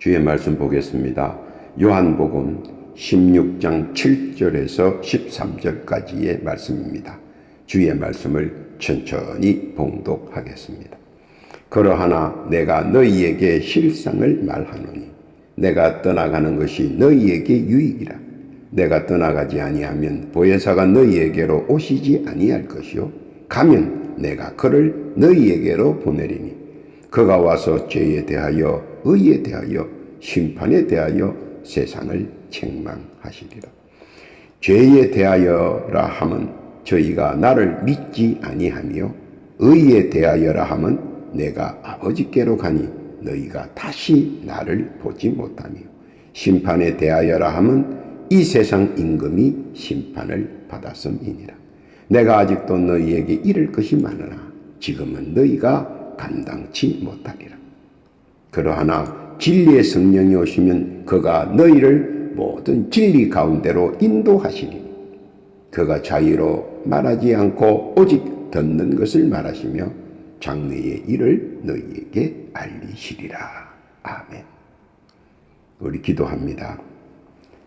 주의 말씀 보겠습니다. 요한복음 16장 7절에서 13절까지의 말씀입니다. 주의 말씀을 천천히 봉독하겠습니다. 그러하나 내가 너희에게 실상을 말하노니 내가 떠나가는 것이 너희에게 유익이라. 내가 떠나가지 아니하면 보혜사가 너희에게로 오시지 아니할 것이요 가면 내가 그를 너희에게로 보내리니 그가 와서 죄에 대하여 의에 대하여 심판에 대하여 세상을 책망하시리라. 죄에 대하여라 함은 저희가 나를 믿지 아니하며 의에 대하여라 함은 내가 아버지께로 가니 너희가 다시 나를 보지 못하며 심판에 대하여라 함은 이 세상 임금이 심판을 받았음이니라. 내가 아직도 너희에게 이를 것이 많으나 지금은 너희가 감당치 못하리라. 그러하나 진리의 성령이 오시면 그가 너희를 모든 진리 가운데로 인도하시리니 그가 자유로 말하지 않고 오직 듣는 것을 말하시며 장래의 일을 너희에게 알리시리라. 아멘. 우리 기도합니다.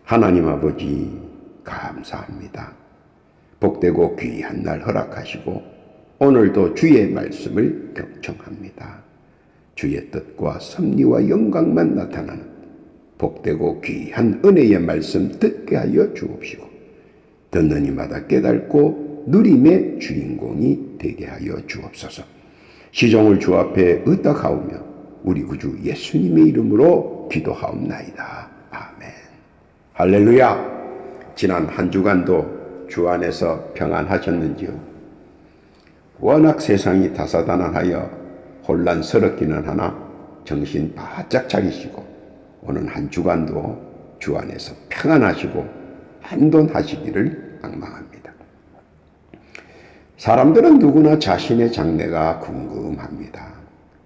하나님 아버지 감사합니다. 복되고 귀한 날 허락하시고 오늘도 주의 말씀을 경청합니다. 주의 뜻과 섭리와 영광만 나타나는 복되고 귀한 은혜의 말씀 듣게 하여 주옵시고 듣는 이마다 깨닫고 누림의 주인공이 되게 하여 주옵소서. 시종을 주 앞에 의탁하오며 우리 구주 예수님의 이름으로 기도하옵나이다. 아멘. 할렐루야. 지난 한 주간도 주 안에서 평안하셨는지요? 워낙 세상이 다사다난하여 혼란스럽기는 하나 정신 바짝 차리시고 오는 한 주간도 주 안에서 평안하시고 안돈하시기를 앙망합니다. 사람들은 누구나 자신의 장래가 궁금합니다.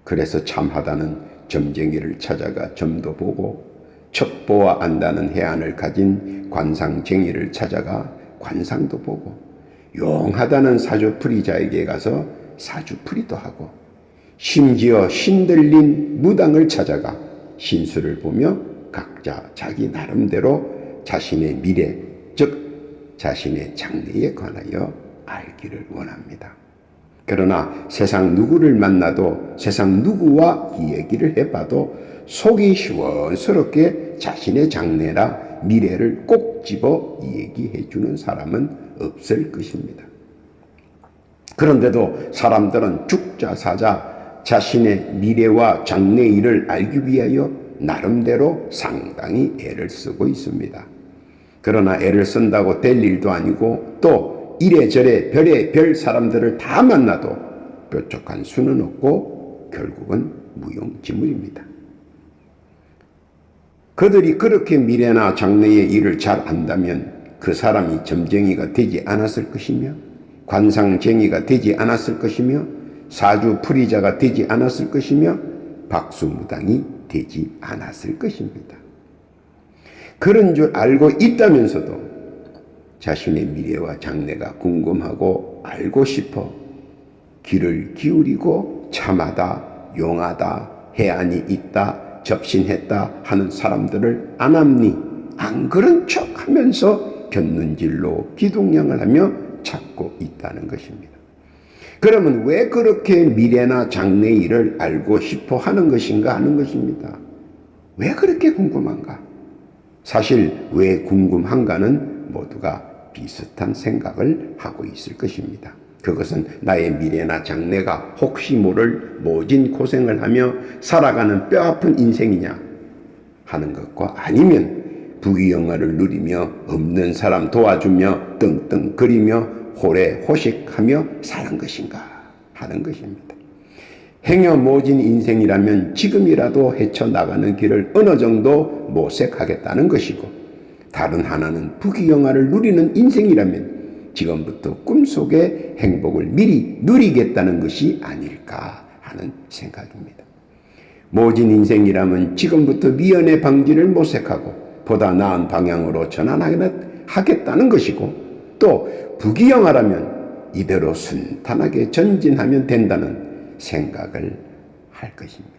그래서 참하다는 점쟁이를 찾아가 점도 보고 첩보와 안다는 해안을 가진 관상쟁이를 찾아가 관상도 보고 용하다는 사주풀이자에게 가서 사주풀이도 하고 심지어 신들린 무당을 찾아가 신수를 보며 각자 자기 나름대로 자신의 미래, 즉 자신의 장래에 관하여 알기를 원합니다. 그러나 세상 누구를 만나도 세상 누구와 이야기를 해봐도 속이 시원스럽게 자신의 장래나 미래를 꼭 집어 얘기해 주는 사람은 없을 것입니다. 그런데도 사람들은 죽자 사자 자신의 미래와 장래 일을 알기 위하여 나름대로 상당히 애를 쓰고 있습니다. 그러나 애를 쓴다고 될 일도 아니고 또 이래저래 별의별 사람들을 다 만나도 뾰족한 수는 없고 결국은 무용지물입니다. 그들이 그렇게 미래나 장래의 일을 잘 안다면 그 사람이 점쟁이가 되지 않았을 것이며 관상쟁이가 되지 않았을 것이며 사주풀이자가 되지 않았을 것이며 박수무당이 되지 않았을 것입니다. 그런 줄 알고 있다면서도 자신의 미래와 장래가 궁금하고 알고 싶어 귀를 기울이고 참하다, 용하다, 해안이 있다, 접신했다 하는 사람들을 안 합니? 안 그런 척 하면서 곁눈질로 기둥냥을 하며 찾고 있다는 것입니다. 그러면 왜 그렇게 미래나 장래 일을 알고 싶어 하는 것인가 하는 것입니다. 왜 그렇게 궁금한가? 사실 왜 궁금한가는 모두가 비슷한 생각을 하고 있을 것입니다. 그것은 나의 미래나 장래가 혹시 모를 모진 고생을 하며 살아가는 뼈아픈 인생이냐 하는 것과 아니면 부귀영화를 누리며 없는 사람 도와주며 떵떵거리며 호래호식하며 사는 것인가 하는 것입니다. 행여 모진 인생이라면 지금이라도 헤쳐나가는 길을 어느 정도 모색하겠다는 것이고 다른 하나는 부귀영화를 누리는 인생이라면 지금부터 꿈속의 행복을 미리 누리겠다는 것이 아닐까 하는 생각입니다. 모진 인생이라면 지금부터 미연의 방지를 모색하고 보다 나은 방향으로 전환하겠다는 것이고 또 부귀영화라면 이대로 순탄하게 전진하면 된다는 생각을 할 것입니다.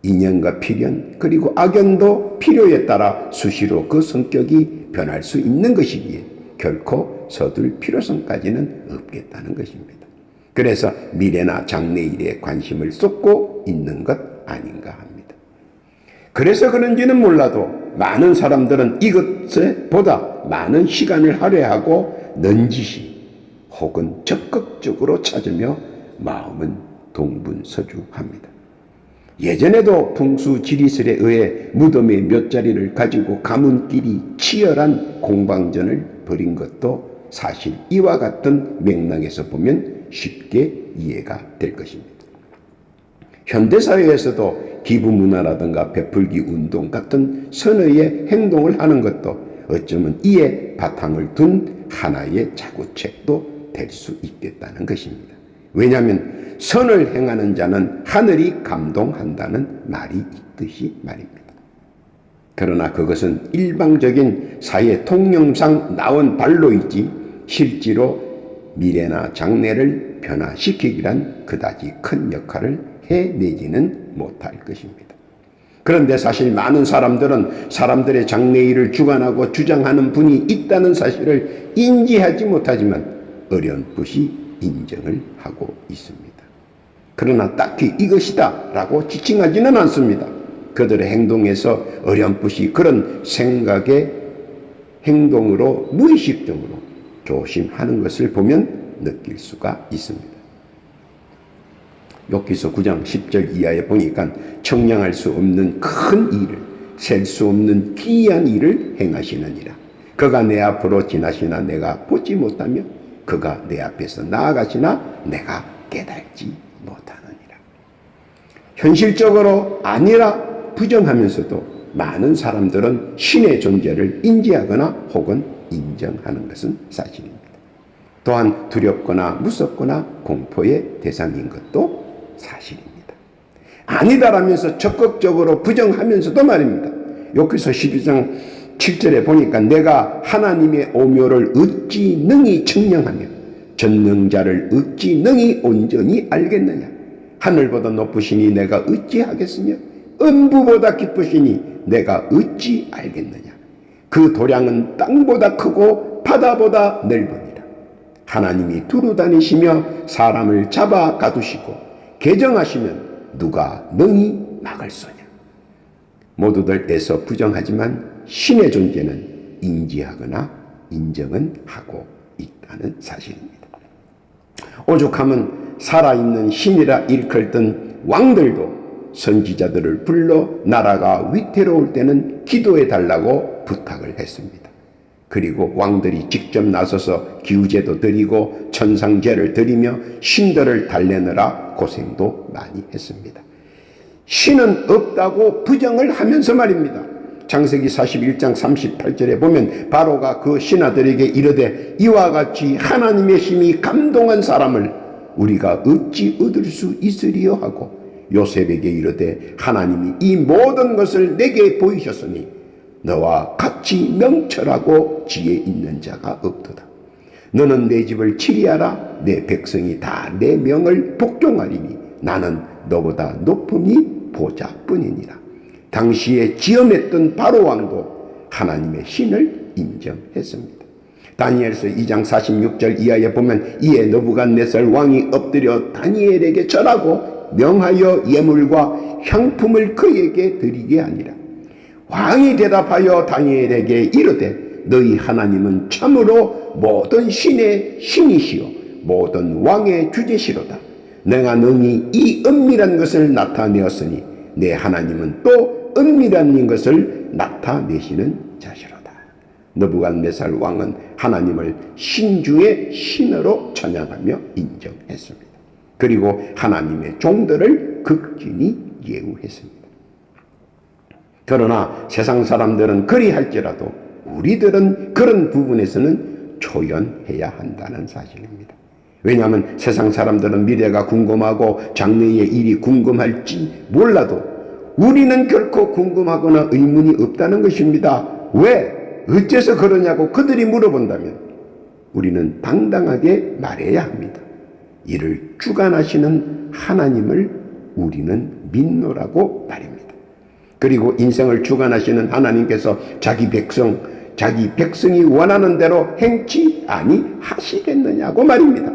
인연과 필연 그리고 악연도 필요에 따라 수시로 그 성격이 변할 수 있는 것이기에 결코 서둘 필요성까지는 없겠다는 것입니다. 그래서 미래나 장래일에 관심을 쏟고 있는 것 아닌가 합니다. 그래서 그런지는 몰라도 많은 사람들은 이것에 보다 많은 시간을 할애하고 넌지시 혹은 적극적으로 찾으며 마음은 동분서주합니다. 예전에도 풍수지리설에 의해 무덤의 몇 자리를 가지고 가문끼리 치열한 공방전을 벌인 것도 사실 이와 같은 맥락에서 보면 쉽게 이해가 될 것입니다. 현대사회에서도 기부문화라든가 베풀기 운동 같은 선의의 행동을 하는 것도 어쩌면 이에 바탕을 둔 하나의 자구책도 될 수 있겠다는 것입니다. 왜냐하면 선을 행하는 자는 하늘이 감동한다는 말이 있듯이 말입니다. 그러나 그것은 일방적인 사회 통념상 나온 발로이지 실제로 미래나 장래를 변화시키기란 그다지 큰 역할을 해내지는 못할 것입니다. 그런데 사실 많은 사람들은 사람들의 장래일을 주관하고 주장하는 분이 있다는 사실을 인지하지 못하지만 어렴풋이 인정을 하고 있습니다. 그러나 딱히 이것이다 라고 지칭하지는 않습니다. 그들의 행동에서 어렴풋이 그런 생각의 행동으로 무의식적으로 조심하는 것을 보면 느낄 수가 있습니다. 욥기서 9장 10절 이하에 보니까 청량할 수 없는 큰 일을 셀 수 없는 기이한 일을 행하시느니라. 그가 내 앞으로 지나시나 내가 보지 못하며 그가 내 앞에서 나아가시나 내가 깨닫지 못하느니라. 현실적으로 아니라 부정하면서도 많은 사람들은 신의 존재를 인지하거나 혹은 인정하는 것은 사실입니다. 또한 두렵거나 무섭거나 공포의 대상인 것도 사실입니다. 아니다라면서 적극적으로 부정하면서도 말입니다. 욥기서 12장 7절에 보니까 내가 하나님의 오묘를 어찌 능히 청량하며 전능자를 어찌 능히 온전히 알겠느냐. 하늘보다 높으시니 내가 어찌 하겠으며 음부보다 깊으시니 내가 어찌 알겠느냐. 그 도량은 땅보다 크고 바다보다 넓으니라. 하나님이 두루 다니시며 사람을 잡아 가두시고 개정하시면 누가 능히 막을 소냐. 모두들 애써 부정하지만 신의 존재는 인지하거나 인정은 하고 있다는 사실입니다. 오죽하면 살아있는 신이라 일컬던 왕들도 선지자들을 불러 나라가 위태로울 때는 기도해 달라고 부탁을 했습니다. 그리고 왕들이 직접 나서서 기우제도 드리고 천상제를 드리며 신들을 달래느라 고생도 많이 했습니다. 신은 없다고 부정을 하면서 말입니다. 창세기 41장 38절에 보면 바로가 그 신하들에게 이르되 이와 같이 하나님의 힘이 감동한 사람을 우리가 어찌 얻을 수 있으리요 하고 요셉에게 이르되 하나님이 이 모든 것을 내게 보이셨으니 너와 같이 명철하고 지혜 있는 자가 없도다. 너는 내 집을 치리하라. 내 백성이 다 내 명을 복종하리니 나는 너보다 높음이 보좌뿐이니라. 당시에 지엄했던 바로왕도 하나님의 신을 인정했습니다. 다니엘서 2장 46절 이하에 보면 이에 느부갓네살 왕이 엎드려 다니엘에게 절하고 명하여 예물과 향품을 그에게 드리게 하니라. 왕이 대답하여 다니엘에게 이르되 너희 하나님은 참으로 모든 신의 신이시요 모든 왕의 주제시로다. 내가 능히 이 은밀한 것을 나타내었으니 내 하나님은 또 은밀한 것을 나타내시는 자시로다. 느부갓네살 왕은 하나님을 신중의 신으로 찬양하며 인정했습니다. 그리고 하나님의 종들을 극진히 예우했습니다. 그러나 세상 사람들은 그리할지라도 우리들은 그런 부분에서는 초연해야 한다는 사실입니다. 왜냐하면 세상 사람들은 미래가 궁금하고 장래의 일이 궁금할지 몰라도 우리는 결코 궁금하거나 의문이 없다는 것입니다. 왜? 어째서 그러냐고 그들이 물어본다면 우리는 당당하게 말해야 합니다. 이를 주관하시는 하나님을 우리는 믿노라고 말입니다. 그리고 인생을 주관하시는 하나님께서 자기 백성이 원하는 대로 행치 아니하시겠느냐고 말입니다.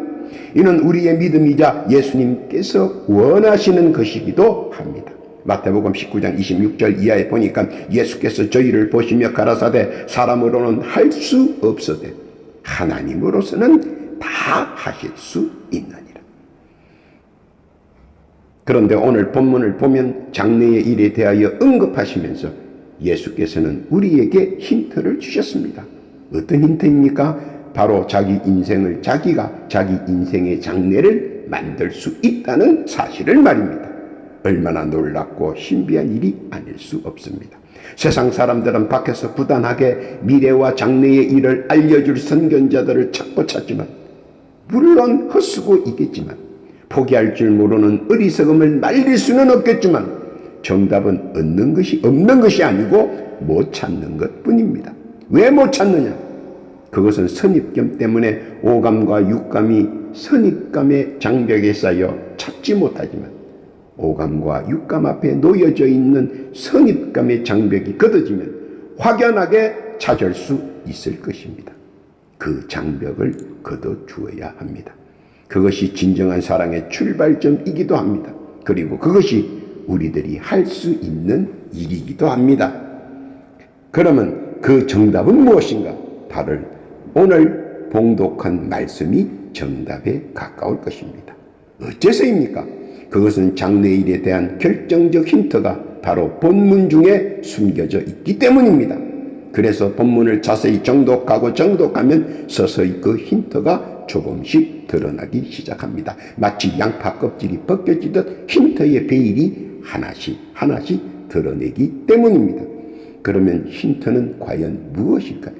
이는 우리의 믿음이자 예수님께서 원하시는 것이기도 합니다. 마태복음 19장 26절 이하에 보니까 예수께서 저희를 보시며 가라사대 사람으로는 할 수 없으되 하나님으로서는 다 하실 수 있느니라. 그런데 오늘 본문을 보면 장래의 일에 대하여 언급하시면서 예수께서는 우리에게 힌트를 주셨습니다. 어떤 힌트입니까? 바로 자기 인생의 장래를 만들 수 있다는 사실을 말입니다. 얼마나 놀랍고 신비한 일이 아닐 수 없습니다. 세상 사람들은 밖에서 부단하게 미래와 장래의 일을 알려줄 선견자들을 찾고 찾지만, 물론 헛수고 있겠지만, 포기할 줄 모르는 어리석음을 말릴 수는 없겠지만, 정답은 없는 것이 아니고 못 찾는 것 뿐입니다. 왜 못 찾느냐? 그것은 선입견 때문에 오감과 육감이 선입감의 장벽에 쌓여 찾지 못하지만, 오감과 육감 앞에 놓여져 있는 선입감의 장벽이 걷어지면 확연하게 찾을 수 있을 것입니다. 그 장벽을 걷어주어야 합니다. 그것이 진정한 사랑의 출발점이기도 합니다. 그리고 그것이 우리들이 할 수 있는 일이기도 합니다. 그러면 그 정답은 무엇인가? 바로 오늘 봉독한 말씀이 정답에 가까울 것입니다. 어째서입니까? 그것은 장래일에 대한 결정적 힌트가 바로 본문 중에 숨겨져 있기 때문입니다. 그래서 본문을 자세히 정독하면 서서히 그 힌트가 조금씩 드러나기 시작합니다. 마치 양파 껍질이 벗겨지듯 힌트의 베일이 하나씩 드러내기 때문입니다. 그러면 힌트는 과연 무엇일까요?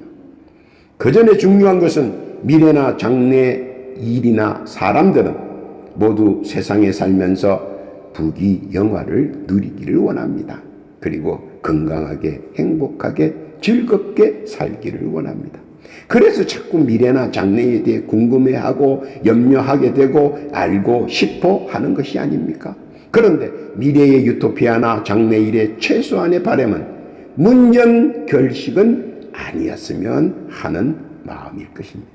그 전에 중요한 것은 미래나 장래 일이나 사람들은 모두 세상에 살면서 부귀영화를 누리기를 원합니다. 그리고 건강하게 행복하게 즐겁게 살기를 원합니다. 그래서 자꾸 미래나 장래에 대해 궁금해하고 염려하게 되고 알고 싶어 하는 것이 아닙니까? 그런데 미래의 유토피아나 장래일의 최소한의 바람은 문연 결식은 아니었으면 하는 마음일 것입니다.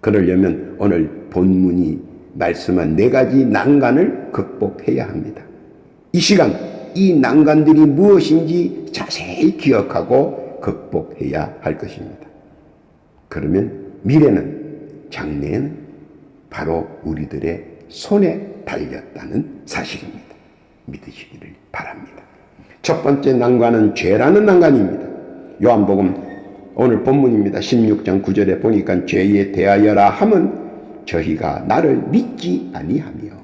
그러려면 오늘 본문이 말씀한 4가지 난관을 극복해야 합니다. 이 시간 이 난관들이 무엇인지 자세히 기억하고 극복해야 할 것입니다. 그러면 미래는, 장래는 바로 우리들의 손에 달렸다는 사실입니다. 믿으시기를 바랍니다. 첫 번째 난관은 죄라는 난관입니다. 요한복음 오늘 본문입니다. 16장 9절에 보니까 죄에 대하여라 함은 저희가 나를 믿지 아니하며.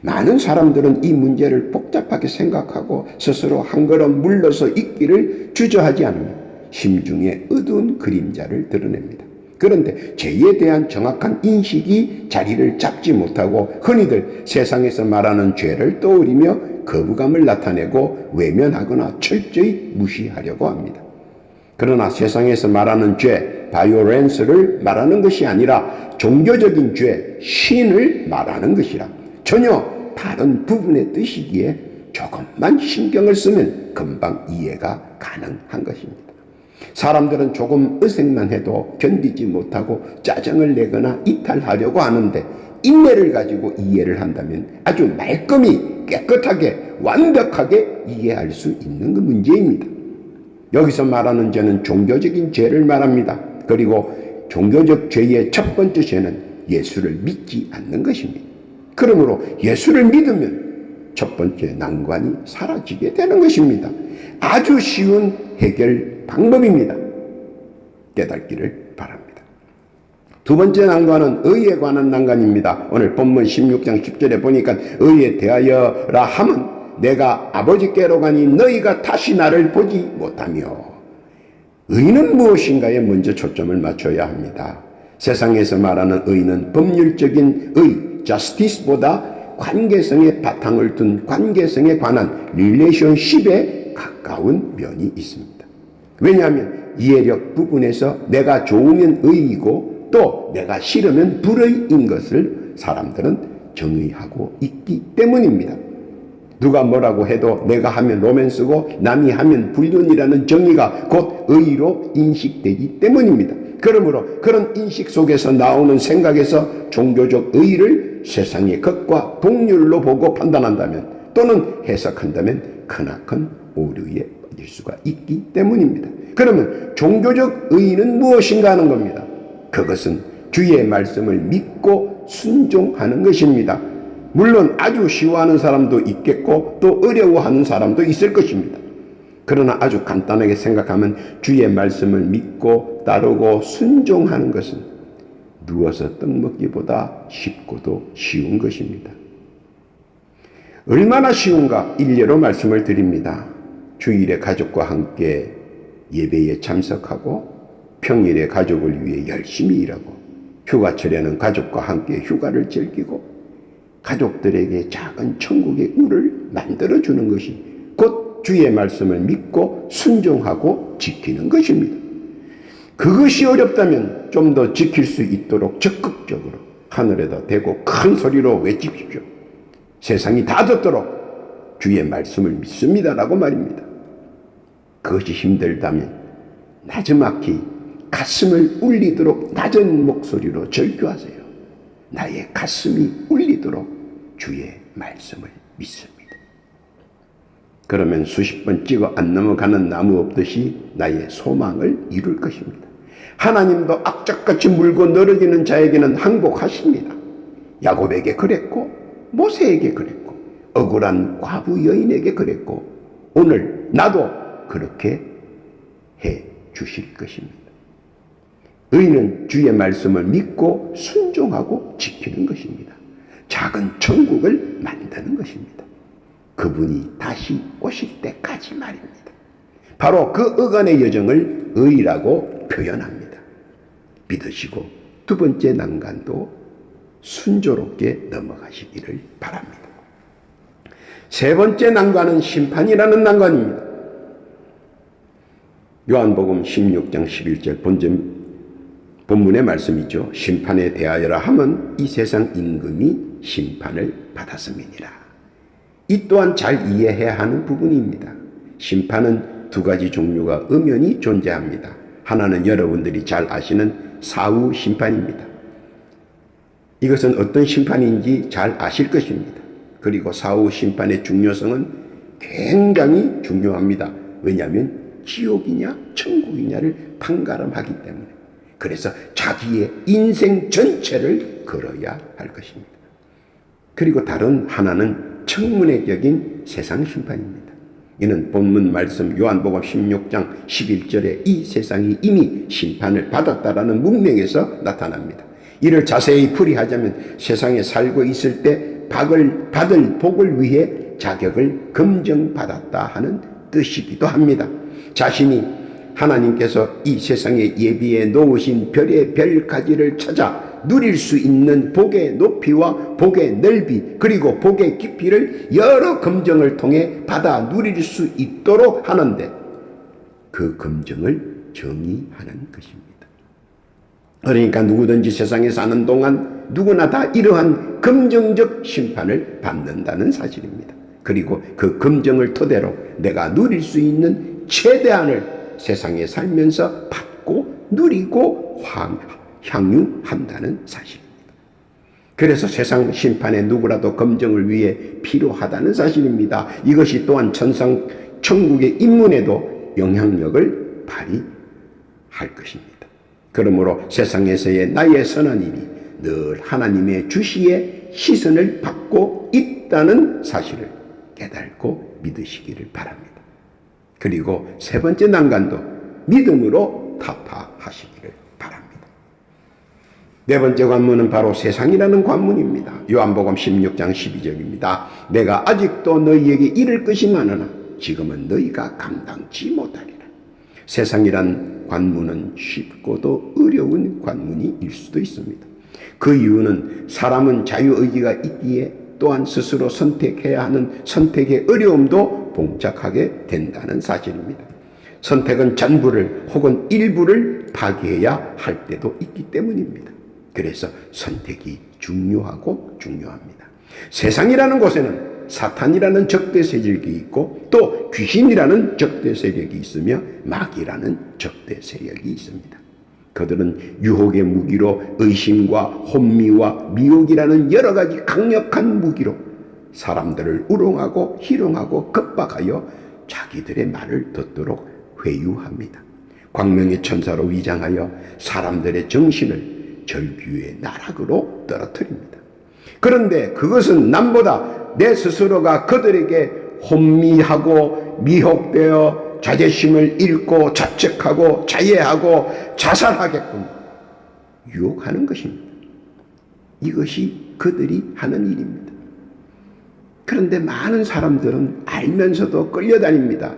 많은 사람들은 이 문제를 복잡하게 생각하고 스스로 한 걸음 물러서 있기를 주저하지 않으며 심중에 어두운 그림자를 드러냅니다. 그런데 죄에 대한 정확한 인식이 자리를 잡지 못하고 흔히들 세상에서 말하는 죄를 떠올리며 거부감을 나타내고 외면하거나 철저히 무시하려고 합니다. 그러나 세상에서 말하는 죄, 바이오렌스를 말하는 것이 아니라 종교적인 죄, 신을 말하는 것이라 전혀 다른 부분의 뜻이기에 조금만 신경을 쓰면 금방 이해가 가능한 것입니다. 사람들은 조금 어색만 해도 견디지 못하고 짜증을 내거나 이탈하려고 하는데 인내를 가지고 이해를 한다면 아주 말끔히 깨끗하게 완벽하게 이해할 수 있는 그 문제입니다. 여기서 말하는 죄는 종교적인 죄를 말합니다. 그리고 종교적 죄의 첫 번째 죄는 예수를 믿지 않는 것입니다. 그러므로 예수를 믿으면 첫 번째 난관이 사라지게 되는 것입니다. 아주 쉬운 해결 방법입니다. 깨닫기를 바랍니다. 두 번째 난관은 의에 관한 난관입니다. 오늘 본문 16장 10절에 보니까 의에 대하여라 함은 내가 아버지께로 가니 너희가 다시 나를 보지 못하며. 의는 무엇인가에 먼저 초점을 맞춰야 합니다. 세상에서 말하는 의는 법률적인 의, justice보다 관계성의 바탕을 둔 관계성에 관한 relationship에 가까운 면이 있습니다. 왜냐하면 이해력 부분에서 내가 좋으면 의이고 또 내가 싫으면 불의인 것을 사람들은 정의하고 있기 때문입니다. 누가 뭐라고 해도 내가 하면 로맨스고 남이 하면 불륜이라는 정의가 곧 의로 인식되기 때문입니다. 그러므로 그런 인식 속에서 나오는 생각에서 종교적 의의를 세상의 것과 동률로 보고 판단한다면 또는 해석한다면 크나큰 오류에 빠질 수가 있기 때문입니다. 그러면 종교적 의의는 무엇인가 하는 겁니다. 그것은 주의 말씀을 믿고 순종하는 것입니다. 물론 아주 쉬워하는 사람도 있겠고 또 어려워하는 사람도 있을 것입니다. 그러나 아주 간단하게 생각하면 주의 말씀을 믿고 따르고 순종하는 것은 누워서 떡 먹기보다 쉽고도 쉬운 것입니다. 얼마나 쉬운가 일례로 말씀을 드립니다. 주일에 가족과 함께 예배에 참석하고 평일에 가족을 위해 열심히 일하고 휴가철에는 가족과 함께 휴가를 즐기고 가족들에게 작은 천국의 우를 만들어주는 것이 곧 주의 말씀을 믿고 순종하고 지키는 것입니다. 그것이 어렵다면 좀 더 지킬 수 있도록 적극적으로 하늘에다 대고 큰 소리로 외치십시오. 세상이 다 듣도록 주의 말씀을 믿습니다라고 말입니다. 그것이 힘들다면 나지막히 가슴을 울리도록 낮은 목소리로 절규하세요. 나의 가슴이 울리도록 주의 말씀을 믿습니다. 그러면 수십 번 찍어 안 넘어가는 나무 없듯이 나의 소망을 이룰 것입니다. 하나님도 악착같이 물고 늘어지는 자에게는 항복하십니다. 야곱에게 그랬고 모세에게 그랬고 억울한 과부 여인에게 그랬고 오늘 나도 그렇게 해 주실 것입니다. 의인은 주의 말씀을 믿고 순종하고 지키는 것입니다. 작은 천국을 만드는 것입니다. 그분이 다시 오실 때까지 말입니다. 바로 그 억간의 여정을 의라고 표현합니다. 믿으시고 두 번째 난간도 순조롭게 넘어가시기를 바랍니다. 세 번째 난관은 심판이라는 난관입니다. 요한복음 16장 11절 본문의 말씀이죠. 심판에 대하여라 함은 이 세상 임금이 심판을 받았음이니라. 이 또한 잘 이해해야 하는 부분입니다. 심판은 두 가지 종류가 엄연히 존재합니다. 하나는 여러분들이 잘 아시는 사후 심판입니다. 이것은 어떤 심판인지 잘 아실 것입니다. 그리고 사후 심판의 중요성은 굉장히 중요합니다. 왜냐하면 지옥이냐 천국이냐를 판가름하기 때문에. 그래서 자기의 인생 전체를 걸어야 할 것입니다. 그리고 다른 하나는 청문회적인 세상 심판입니다. 이는 본문 말씀 요한복음 16장 11절에 이 세상이 이미 심판을 받았다라는 문맥에서 나타납니다. 이를 자세히 풀이하자면 세상에 살고 있을 때 받을 복을 위해 자격을 검증받았다 하는 뜻이기도 합니다. 자신이 하나님께서 이 세상에 예비해 놓으신 별의 별가지를 찾아 누릴 수 있는 복의 높이와 복의 넓이 그리고 복의 깊이를 여러 검증을 통해 받아 누릴 수 있도록 하는데 그 검증을 정의하는 것입니다. 그러니까 누구든지 세상에 사는 동안 누구나 다 이러한 검증적 심판을 받는다는 사실입니다. 그리고 그 검증을 토대로 내가 누릴 수 있는 최대한을 세상에 살면서 받고 누리고 향유한다는 사실입니다. 그래서 세상 심판에 누구라도 검증을 위해 필요하다는 사실입니다. 이것이 또한 천국의 인문에도 영향력을 발휘할 것입니다. 그러므로 세상에서의 나의 선한 일이 늘 하나님의 주시의 시선을 받고 있다는 사실을 깨닫고 믿으시기를 바랍니다. 그리고 세 번째 난간도 믿음으로 타파하시기를 바랍니다. 네 번째 관문은 바로 세상이라는 관문입니다. 요한복음 16장 12절입니다. 내가 아직도 너희에게 이를 것이 많으나 지금은 너희가 감당치 못하리라. 세상이란 관문은 쉽고도 어려운 관문일 수도 있습니다. 그 이유는 사람은 자유의지가 있기에 또한 스스로 선택해야 하는 선택의 어려움도 봉착하게 된다는 사실입니다. 선택은 전부를 혹은 일부를 파기해야 할 때도 있기 때문입니다. 그래서 선택이 중요합니다. 세상이라는 곳에는 사탄이라는 적대 세력이 있고 또 귀신이라는 적대 세력이 있으며 마귀라는 적대 세력이 있습니다. 그들은 유혹의 무기로 의심과 혼미와 미혹이라는 여러 가지 강력한 무기로 사람들을 우롱하고 희롱하고 겁박하여 자기들의 말을 듣도록 회유합니다. 광명의 천사로 위장하여 사람들의 정신을 절규의 나락으로 떨어뜨립니다. 그런데 그것은 남보다 내 스스로가 그들에게 혼미하고 미혹되어 자존심을 잃고 자책하고 자해하고 자살하게끔 유혹하는 것입니다. 이것이 그들이 하는 일입니다. 그런데 많은 사람들은 알면서도 끌려다닙니다.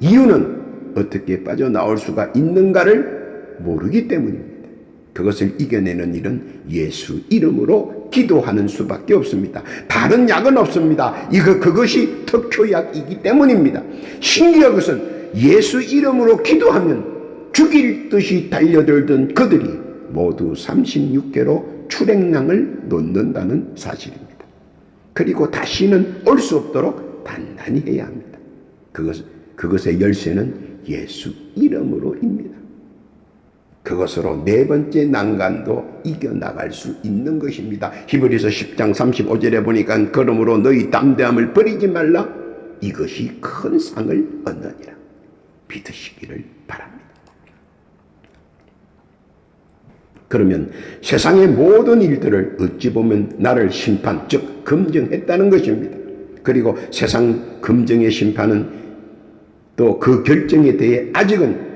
이유는 어떻게 빠져나올 수가 있는가를 모르기 때문입니다. 그것을 이겨내는 일은 예수 이름으로 기도하는 수밖에 없습니다. 다른 약은 없습니다. 그것이 특효약이기 때문입니다. 신기한 것은 예수 이름으로 기도하면 죽일 듯이 달려들던 그들이 모두 36개로 출행량을 놓는다는 사실입니다. 그리고 다시는 올 수 없도록 단단히 해야 합니다. 그것의 열쇠는 예수 이름으로입니다. 그것으로 네 번째 난간도 이겨나갈 수 있는 것입니다. 히브리서 10장 35절에 보니까 그러므로 너희 담대함을 버리지 말라. 이것이 큰 상을 얻느니라. 믿으시기를 바랍니다. 그러면 세상의 모든 일들을 어찌 보면 나를 심판, 즉 검증했다는 것입니다. 그리고 세상 검증의 심판은 또 그 결정에 대해 아직은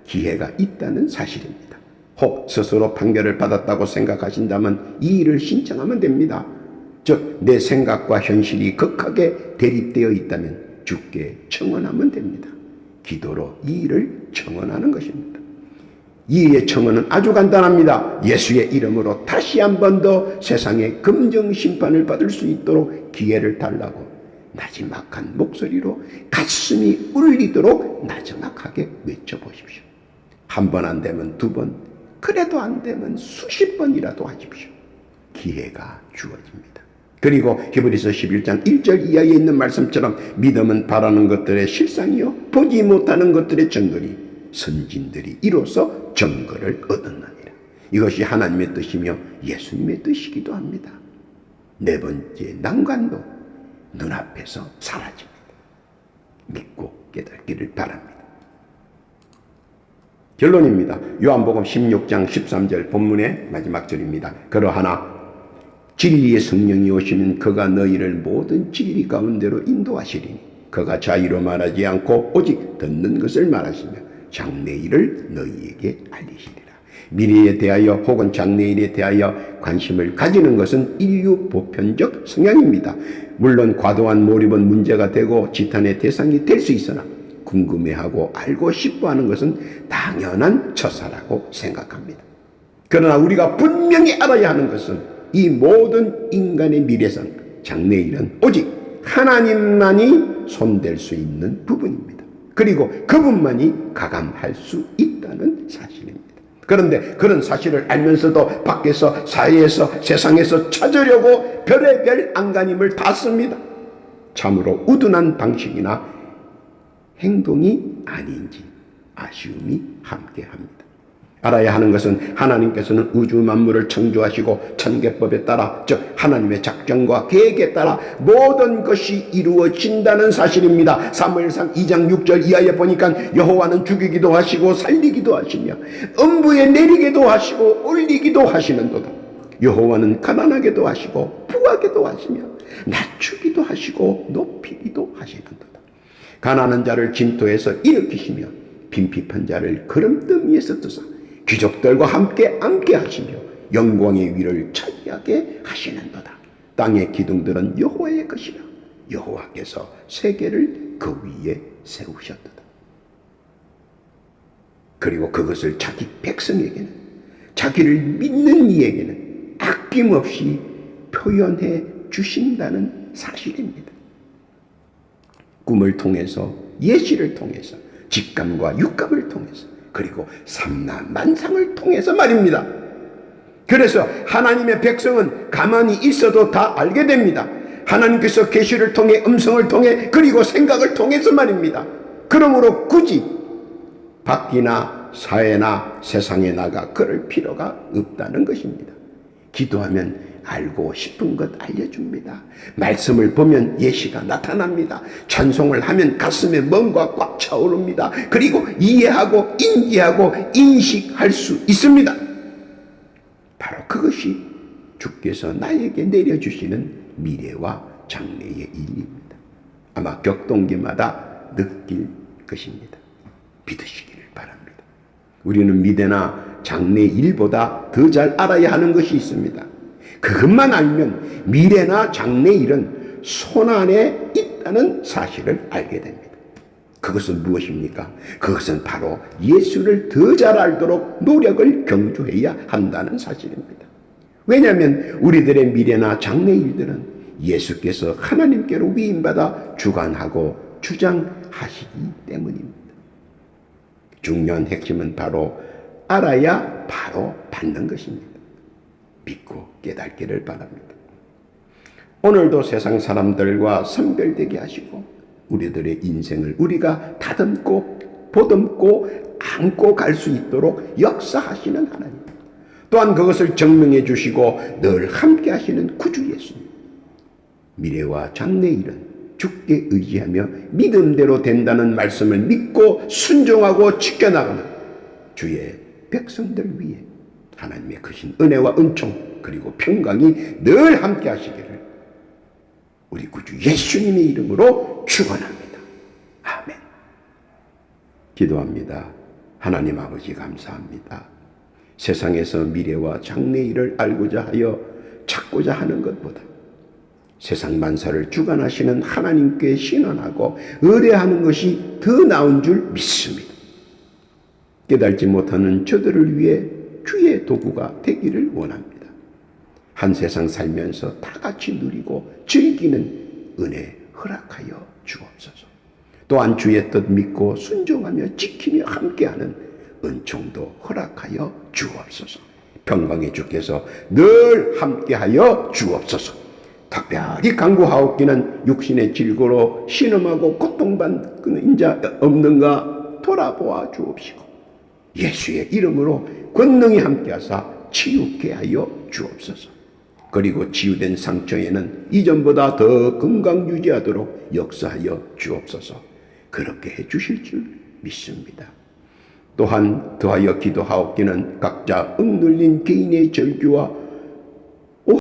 기회가 있다는 사실입니다. 혹 스스로 판결을 받았다고 생각하신다면 이 일을 신청하면 됩니다. 즉 내 생각과 현실이 극하게 대립되어 있다면 주께 청원하면 됩니다. 기도로 이 일을 청원하는 것입니다. 이의 청원은 아주 간단합니다. 예수의 이름으로 다시 한 번 더 세상의 검증 심판을 받을 수 있도록 기회를 달라고 나지막한 목소리로 가슴이 울리도록 나지막하게 외쳐보십시오. 한 번 안 되면 두 번, 그래도 안 되면 수십 번이라도 하십시오. 기회가 주어집니다. 그리고 히브리서 11장 1절 이하에 있는 말씀처럼 믿음은 바라는 것들의 실상이요 보지 못하는 것들의 증거니 선진들이 이로써 증거를 얻었느니라. 이것이 하나님의 뜻이며 예수님의 뜻이기도 합니다. 네 번째 난관도 눈앞에서 사라집니다. 믿고 깨닫기를 바랍니다. 결론입니다. 요한복음 16장 13절 본문의 마지막 절입니다. 그러하나 진리의 성령이 오시면 그가 너희를 모든 진리 가운데로 인도하시리니 그가 자의로 말하지 않고 오직 듣는 것을 말하시며 장래일을 너희에게 알리시리라. 미래에 대하여 혹은 장래일에 대하여 관심을 가지는 것은 인류 보편적 성향입니다. 물론 과도한 몰입은 문제가 되고 지탄의 대상이 될 수 있으나 궁금해하고 알고 싶어하는 것은 당연한 처사라고 생각합니다. 그러나 우리가 분명히 알아야 하는 것은 이 모든 인간의 미래상 장래일은 오직 하나님만이 손댈 수 있는 부분입니다. 그리고 그분만이 가감할 수 있다는 사실입니다. 그런데 그런 사실을 알면서도 밖에서 사회에서 세상에서 찾으려고 별의별 안간힘을 다 씁니다. 참으로 우둔한 방식이나 행동이 아닌지 아쉬움이 함께합니다. 알아야 하는 것은 하나님께서는 우주 만물을 창조하시고 천계법에 따라 즉 하나님의 작정과 계획에 따라 모든 것이 이루어진다는 사실입니다. 사무엘상 2장 6절 이하에 보니까 여호와는 죽이기도 하시고 살리기도 하시며 음부에 내리기도 하시고 올리기도 하시는도다. 여호와는 가난하게도 하시고 부하게도 하시며 낮추기도 하시고 높이기도 하시는도다. 가난한 자를 진토에서 일으키시며 빈핍한 자를 거름등 위에서 뜨사 귀족들과 함께 앉게 하시며 영광의 위를 차지하게 하시는도다. 땅의 기둥들은 여호와의 것이라 여호와께서 세계를 그 위에 세우셨도다. 그리고 그것을 자기 백성에게는 자기를 믿는 이에게는 아낌없이 표현해 주신다는 사실입니다. 꿈을 통해서 예시를 통해서 직감과 육감을 통해서 그리고 삼라만상을 통해서 말입니다. 그래서 하나님의 백성은 가만히 있어도 다 알게 됩니다. 하나님께서 계시를 통해, 음성을 통해, 그리고 생각을 통해서 말입니다. 그러므로 굳이 밖이나 사회나 세상에 나가 그럴 필요가 없다는 것입니다. 기도하면 알고 싶은 것 알려줍니다. 말씀을 보면 예시가 나타납니다. 찬송을 하면 가슴에 뭔가 꽉 차오릅니다. 그리고 이해하고 인지하고 인식할 수 있습니다. 바로 그것이 주께서 나에게 내려주시는 미래와 장래의 일입니다. 아마 격동기마다 느낄 것입니다. 믿으시기를 바랍니다. 우리는 미래나 장래 일보다 더 잘 알아야 하는 것이 있습니다. 그것만 알면 미래나 장래 일은 손안에 있다는 사실을 알게 됩니다. 그것은 무엇입니까? 그것은 바로 예수를 더 잘 알도록 노력을 경주해야 한다는 사실입니다. 왜냐하면 우리들의 미래나 장래 일들은 예수께서 하나님께로 위임받아 주관하고 주장하시기 때문입니다. 중요한 핵심은 바로 알아야 바로 받는 것입니다. 믿고 깨닫기를 바랍니다. 오늘도 세상 사람들과 선별되게 하시고 우리들의 인생을 우리가 다듬고 보듬고 안고 갈 수 있도록 역사하시는 하나님, 또한 그것을 증명해 주시고 늘 함께 하시는 구주 예수님, 미래와 장래 일은 주께 의지하며 믿음대로 된다는 말씀을 믿고 순종하고 지켜나가는 주의 백성들 위해 하나님의 크신 은혜와 은총 그리고 평강이 늘 함께 하시기를 우리 구주 예수님의 이름으로 축원합니다. 아멘. 기도합니다. 하나님 아버지 감사합니다. 세상에서 미래와 장래 일을 알고자 하여 찾고자 하는 것보다 세상 만사를 주관하시는 하나님께 신원하고 의뢰하는 것이 더 나은 줄 믿습니다. 깨달지 못하는 저들을 위해 주의 도구가 되기를 원합니다. 한 세상 살면서 다 같이 누리고 즐기는 은혜 허락하여 주옵소서. 또한 주의 뜻 믿고 순종하며 지키며 함께하는 은총도 허락하여 주옵소서. 평강의 주께서 늘 함께하여 주옵소서. 특별히 간구하옵기는 육신의 질고로 신음하고 고통받는 자 없는가 돌아보아 주옵시고 예수의 이름으로 권능이 함께하사 치유케 하여 주옵소서. 그리고 치유된 상처에는 이전보다 더 건강 유지하도록 역사하여 주옵소서. 그렇게 해주실 줄 믿습니다. 또한 더하여 기도하옵기는 각자 억눌린 개인의 절규와